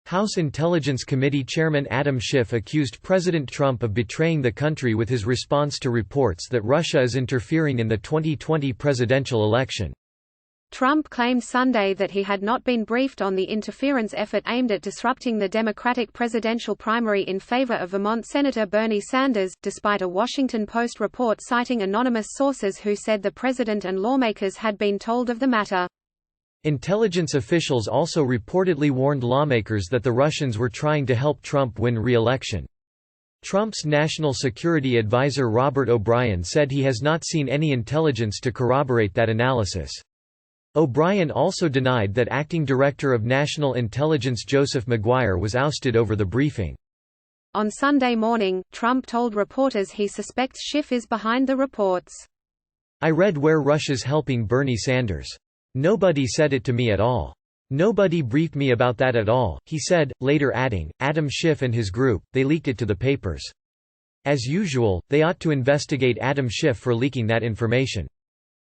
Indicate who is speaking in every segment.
Speaker 1: House Intelligence Committee Chairman Adam Schiff accused President Trump of betraying the country with his response to reports that Russia is interfering in the 2020 presidential election.
Speaker 2: Trump claimed Sunday that he had not been briefed on the interference effort aimed at disrupting the Democratic presidential primary in favor of Vermont Senator Bernie Sanders, despite a Washington Post report citing anonymous sources who said the president and lawmakers had been told of the matter.
Speaker 1: Intelligence officials also reportedly warned lawmakers that the Russians were trying to help Trump win re-election. Trump's national security advisor Robert O'Brien said he has not seen any intelligence to corroborate that analysis. O'Brien also denied that Acting Director of National Intelligence Joseph Maguire was ousted over the briefing.
Speaker 2: On Sunday morning, Trump told reporters he suspects Schiff is behind the reports.
Speaker 1: "I read where Russia's helping Bernie Sanders. Nobody said it to me at all. Nobody briefed me about that at all," he said, later adding, Adam Schiff and his group, they leaked it to the papers. As usual, they ought to investigate Adam Schiff for leaking that information.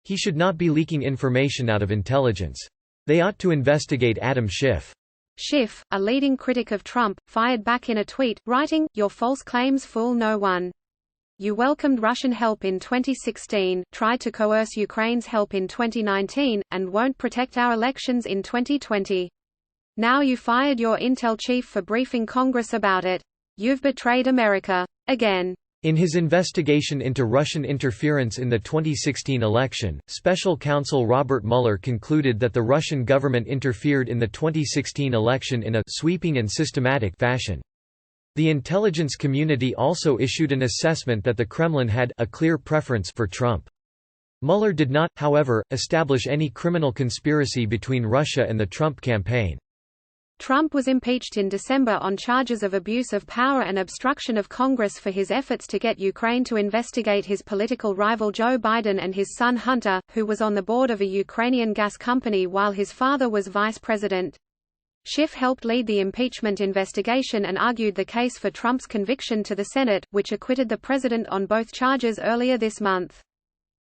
Speaker 1: He should not be leaking information out of intelligence. They ought to investigate Adam Schiff.
Speaker 2: Schiff, a leading critic of Trump, fired back in a tweet, writing, "Your false claims fool no one. You welcomed Russian help in 2016, tried to coerce Ukraine's help in 2019, and won't protect our elections in 2020. Now you fired your intel chief for briefing Congress about it. You've betrayed America. Again."
Speaker 1: In his investigation into Russian interference in the 2016 election, Special Counsel Robert Mueller concluded that the Russian government interfered in the 2016 election in a sweeping and systematic fashion. The intelligence community also issued an assessment that the Kremlin had a clear preference for Trump. Mueller did not, however, establish any criminal conspiracy between Russia and the Trump campaign.
Speaker 2: Trump was impeached in December on charges of abuse of power and obstruction of Congress for his efforts to get Ukraine to investigate his political rival Joe Biden and his son Hunter, who was on the board of a Ukrainian gas company while his father was vice president. Schiff helped lead the impeachment investigation and argued the case for Trump's conviction to the Senate, which acquitted the president on both charges earlier this month.